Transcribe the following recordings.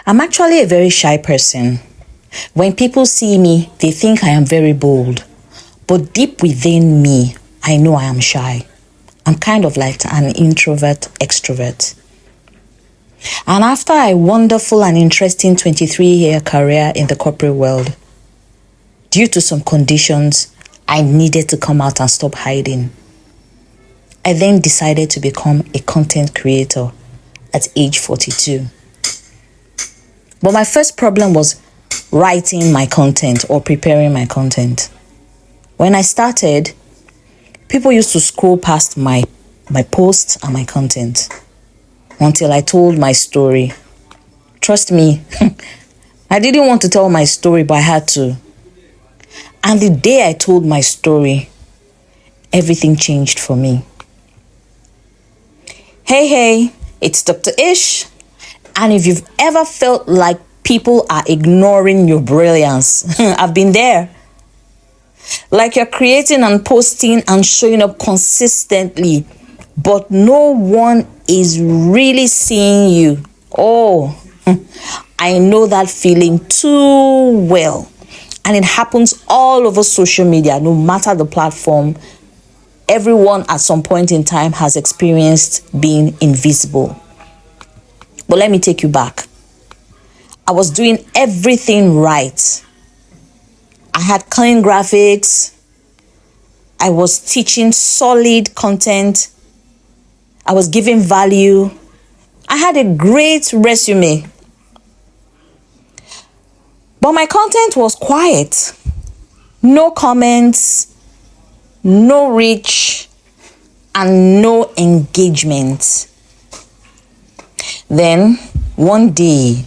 I'm actually a very shy person. When people see me, they think I am very bold. But deep within me, I know I am shy. I'm kind of like an introvert extrovert. And after a wonderful and interesting 23-year career in the corporate world, due to some conditions, I needed to come out and stop hiding. I then decided to become a content creator at age 42. But my first problem was writing my content or preparing my content. When I started, people used to scroll past my posts and my content until I told my story. Trust me, I didn't want to tell my story, but I had to. And the day I told my story, everything changed for me. Hey, it's Dr. Ish. And if you've ever felt like people are ignoring your brilliance, I've been there. Like you're creating and posting and showing up consistently, but no one is really seeing you. Oh, I know that feeling too well. And it happens all over social media, no matter the platform. Everyone at some point in time has experienced being invisible. But let me take you back. I was doing everything right. I had clean graphics. I was teaching solid content. I was giving value. I had a great resume. But my content was quiet. No comments, no reach, and no engagement. Then, one day,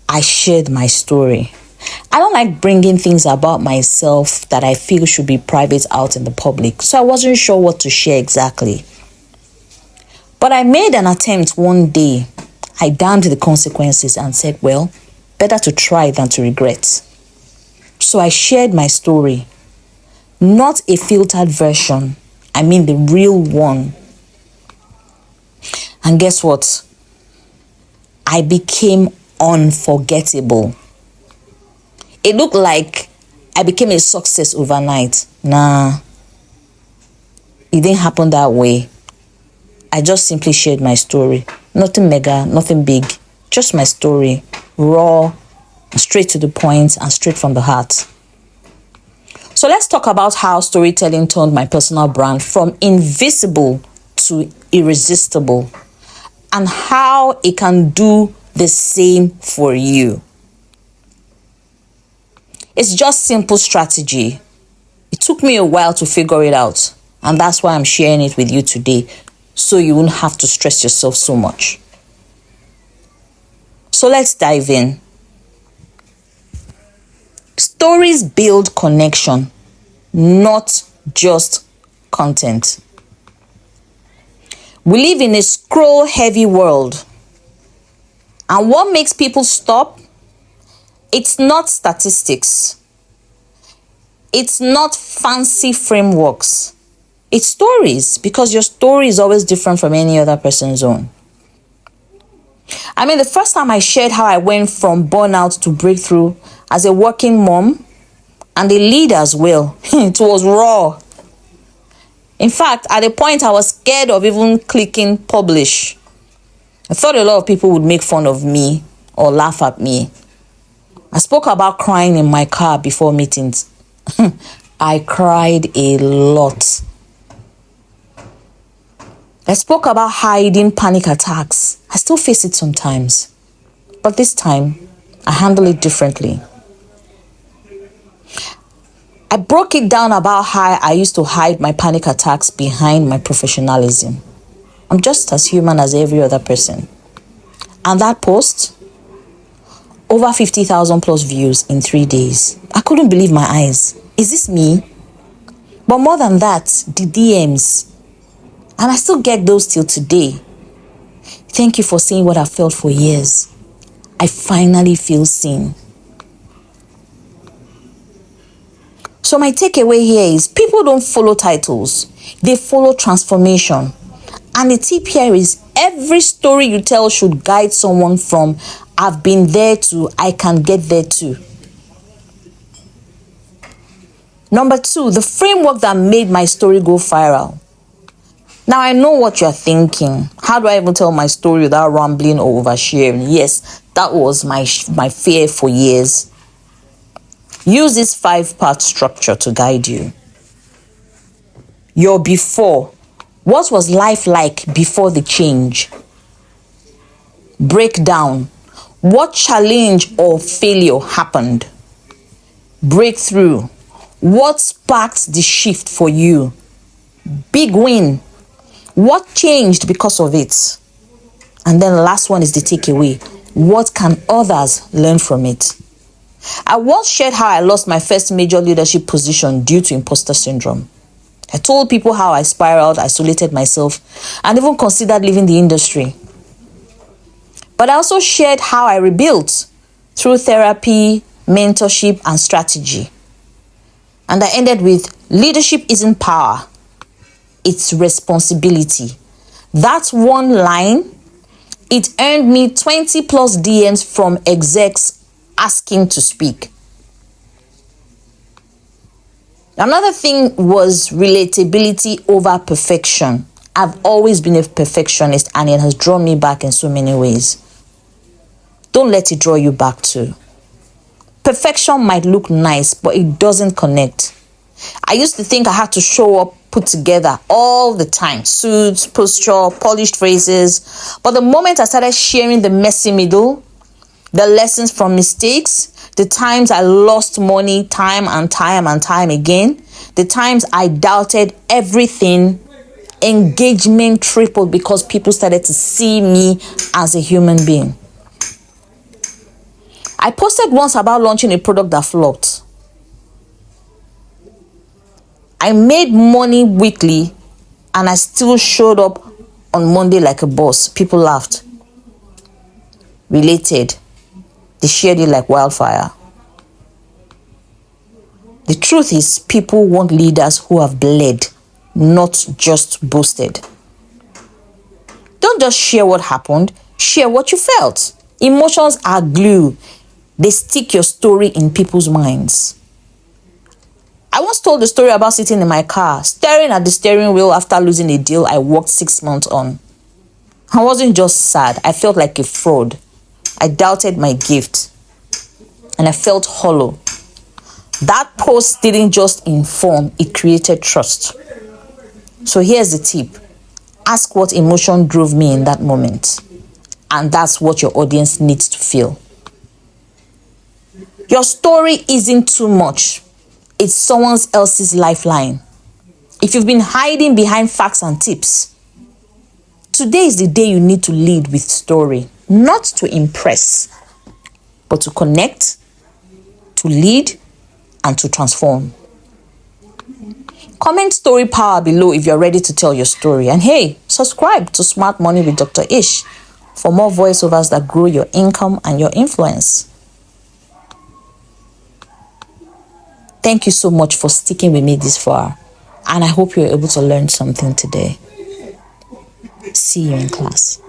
I shared my story. I don't like bringing things about myself that I feel should be private out in the public, so I wasn't sure what to share exactly. But I made an attempt one day. I damned the consequences and said, well, better to try than to regret. So I shared my story. Not a filtered version. I mean the real one. And guess what? I became unforgettable. It looked like I became a success overnight. Nah. It didn't happen that way. I just simply shared my story. Nothing mega, nothing big. Just my story. Raw, straight to the point, and straight from the heart. So let's talk about how storytelling turned my personal brand from invisible to irresistible, and how it can do the same for you. It's just simple strategy. It took me a while to figure it out, and that's why I'm sharing it with you today, so you won't have to stress yourself so much. So let's dive in. Stories build connection, not just content. We live in a scroll-heavy world. And what makes people stop? It's not statistics. It's not fancy frameworks. It's stories, because your story is always different from any other person's own. I mean, the first time I shared how I went from burnout to breakthrough as a working mom and a leader as well, it was raw. In fact, at a point I was scared of even clicking publish. I thought a lot of people would make fun of me or laugh at me. I spoke about crying in my car before meetings. I cried a lot. I spoke about hiding panic attacks. I still face it sometimes. But this time, I handle it differently. I broke it down about how I used to hide my panic attacks behind my professionalism. I'm just as human as every other person. And that post, over 50,000 plus views in 3 days. I couldn't believe my eyes. Is this me? But more than that, the DMs. And I still get those till today. Thank you for saying what I felt for years. I finally feel seen. So my takeaway here is people don't follow titles. They follow transformation. And the tip here is every story you tell should guide someone from I've been there too. I can get there too. Number 2, the framework that made my story go viral. Now, I know what you're thinking. How do I even tell my story without rambling or oversharing? Yes, that was my fear for years. Use this 5-part structure to guide you. Your before. What was life like before the change? Breakdown. What challenge or failure happened? Breakthrough. What sparked the shift for you? Big win. What changed because of it? And then the last one is the takeaway. What can others learn from it? I once shared how I lost my first major leadership position due to imposter syndrome. I told people how I spiraled, isolated myself, and even considered leaving the industry. But I also shared how I rebuilt through therapy, mentorship, and strategy. And I ended with, leadership isn't power, it's responsibility. That one line, it earned me 20 plus DMs from execs asking to speak. Another thing was relatability over perfection. I've always been a perfectionist and it has drawn me back in so many ways. Don't let it draw you back too. Perfection might look nice, but it doesn't connect. I used to think I had to show up put together all the time. Suits, posture, polished phrases. But the moment I started sharing the messy middle, the lessons from mistakes, the times I lost money time and time again, the times I doubted everything, engagement tripled because people started to see me as a human being. I posted once about launching a product that flopped. I made money weekly and I still showed up on Monday like a boss. People laughed. Related. They shared it like wildfire. The truth is, people want leaders who have bled, not just boasted. Don't just share what happened, share what you felt. Emotions are glue. They stick your story in people's minds. I once told the story about sitting in my car, staring at the steering wheel after losing a deal I worked 6 months on. I wasn't just sad, I felt like a fraud. I doubted my gift and I felt hollow. That post didn't just inform, it created trust. So here's the tip. Ask what emotion drove me in that moment. And that's what your audience needs to feel. Your story isn't too much. It's someone else's lifeline. If you've been hiding behind facts and tips, today is the day you need to lead with story. Not to impress, but to connect, to lead, and to transform. Comment story power below if you're ready to tell your story. And hey, subscribe to Smart Money with Dr. Ish for more voiceovers that grow your income and your influence. Thank you so much for sticking with me this far. And I hope you're able to learn something today. See you in class.